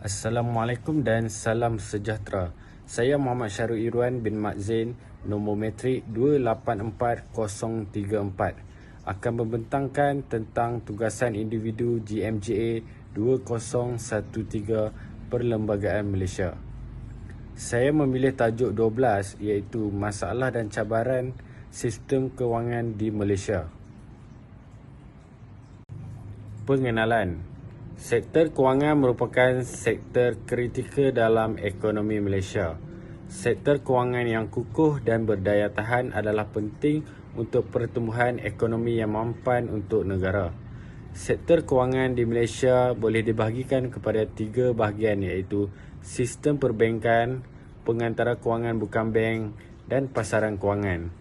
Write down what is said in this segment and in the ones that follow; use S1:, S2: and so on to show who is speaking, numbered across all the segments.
S1: Assalamualaikum dan salam sejahtera. Saya Muhammad Syarul Irwan bin Mat Zain, nombor metrik 284034, akan membentangkan tentang tugasan individu GMJA 2013 Perlembagaan Malaysia. Saya memilih tajuk 12 iaitu Masalah dan Cabaran Sistem Kewangan di Malaysia. Pengenalan. Sektor kewangan merupakan sektor kritikal dalam ekonomi Malaysia. Sektor kewangan yang kukuh dan berdaya tahan adalah penting untuk pertumbuhan ekonomi yang mampan untuk negara. Sektor kewangan di Malaysia boleh dibahagikan kepada 3 bahagian iaitu sistem perbankan, pengantara kewangan bukan bank dan pasaran kewangan.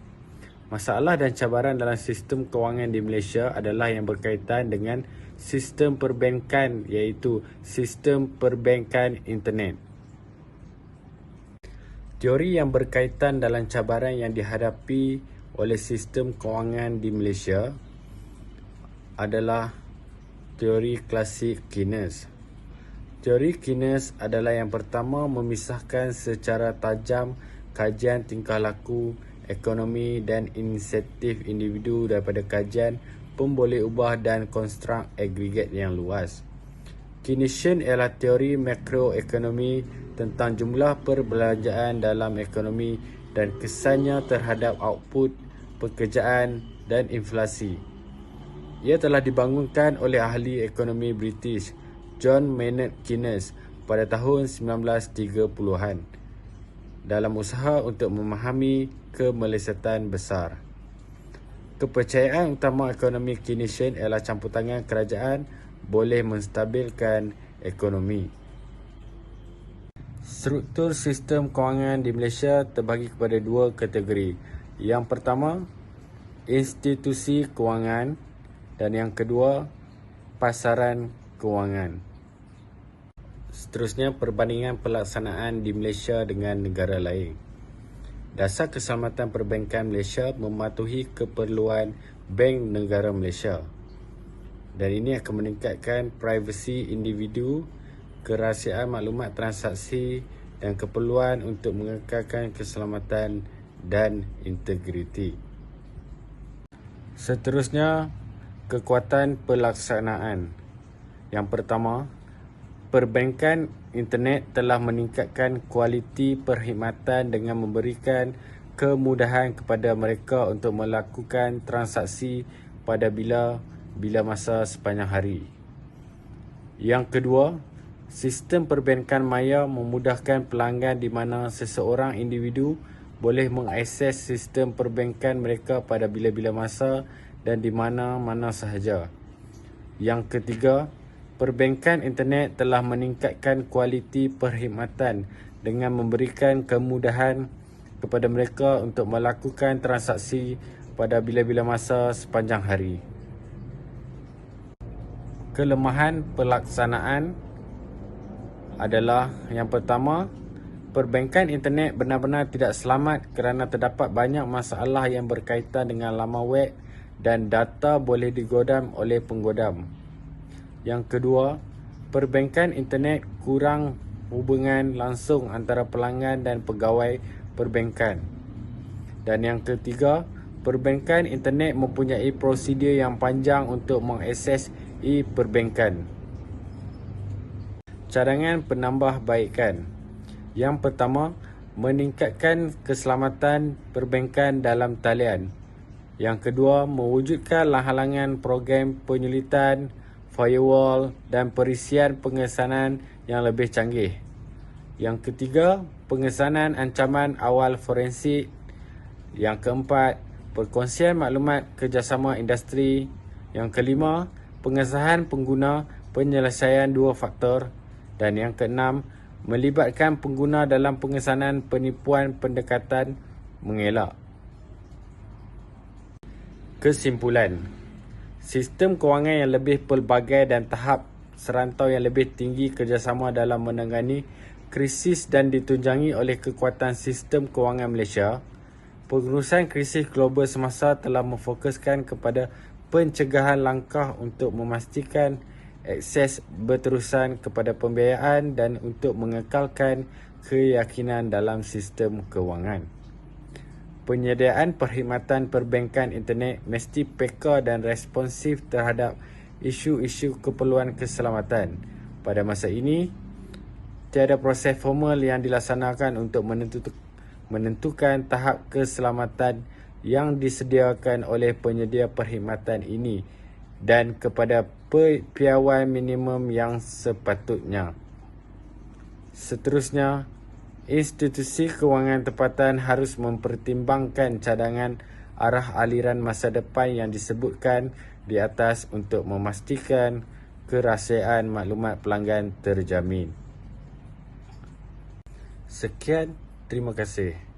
S1: Masalah dan cabaran dalam sistem kewangan di Malaysia adalah yang berkaitan dengan sistem perbankan iaitu sistem perbankan internet. Teori yang berkaitan dalam cabaran yang dihadapi oleh sistem kewangan di Malaysia adalah teori klasik Keynes. Teori Keynes adalah yang pertama memisahkan secara tajam kajian tingkah laku, ekonomi dan inisiatif individu daripada kajian pemboleh ubah dan konstruk agregat yang luas. Keynesian ialah teori makroekonomi tentang jumlah perbelanjaan dalam ekonomi dan kesannya terhadap output, pekerjaan dan inflasi. Ia telah dibangunkan oleh ahli ekonomi British John Maynard Keynes pada tahun 1930-an dalam usaha untuk memahami kemelesetan besar. Kepercayaan utama ekonomi Keynesian ialah campur tangan kerajaan boleh menstabilkan ekonomi. Struktur sistem kewangan di Malaysia terbagi kepada 2 kategori. Yang pertama, institusi kewangan dan yang kedua, pasaran kewangan. Seterusnya, perbandingan pelaksanaan di Malaysia dengan negara lain. Dasar Keselamatan Perbankan Malaysia mematuhi keperluan Bank Negara Malaysia. Dan ini akan meningkatkan privasi individu, kerahsiaan maklumat transaksi dan keperluan untuk mengekalkan keselamatan dan integriti. Seterusnya, kekuatan pelaksanaan. Yang pertama, perbankan internet telah meningkatkan kualiti perkhidmatan dengan memberikan kemudahan kepada mereka untuk melakukan transaksi pada bila masa sepanjang hari. Yang kedua, sistem perbankan maya memudahkan pelanggan di mana seseorang individu boleh mengakses sistem perbankan mereka pada bila-bila masa dan di mana-mana sahaja. Yang ketiga, perbankan internet telah meningkatkan kualiti perkhidmatan dengan memberikan kemudahan kepada mereka untuk melakukan transaksi pada bila-bila masa sepanjang hari. Kelemahan pelaksanaan adalah yang pertama, perbankan internet benar-benar tidak selamat kerana terdapat banyak masalah yang berkaitan dengan laman web dan data boleh digodam oleh penggodam. Yang kedua, perbankan internet kurang hubungan langsung antara pelanggan dan pegawai perbankan. Dan yang ketiga, perbankan internet mempunyai prosedur yang panjang untuk mengakses e-perbankan. Cadangan penambahbaikan. Yang pertama, meningkatkan keselamatan perbankan dalam talian. Yang kedua, mewujudkan halangan program penyulitan, firewall dan perisian pengesanan yang lebih canggih. Yang ketiga, pengesanan ancaman awal forensik. Yang keempat, perkongsian maklumat kerjasama industri. Yang kelima, pengesahan pengguna penyelesaian 2 faktor. Dan yang keenam, melibatkan pengguna dalam pengesanan penipuan pendekatan mengelak. Kesimpulan. Sistem kewangan yang lebih pelbagai dan tahap serantau yang lebih tinggi kerjasama dalam menangani krisis dan ditunjangi oleh kekuatan sistem kewangan Malaysia. Pengurusan krisis global semasa telah memfokuskan kepada pencegahan langkah untuk memastikan akses berterusan kepada pembiayaan dan untuk mengekalkan keyakinan dalam sistem kewangan. Penyediaan perkhidmatan perbankan internet mesti peka dan responsif terhadap isu-isu keperluan keselamatan. Pada masa ini, tiada proses formal yang dilaksanakan untuk menentukan tahap keselamatan yang disediakan oleh penyedia perkhidmatan ini dan kepada piawai minimum yang sepatutnya. Seterusnya, institusi kewangan tempatan harus mempertimbangkan cadangan arah aliran masa depan yang disebutkan di atas untuk memastikan kerahsiaan maklumat pelanggan terjamin. Sekian, terima kasih.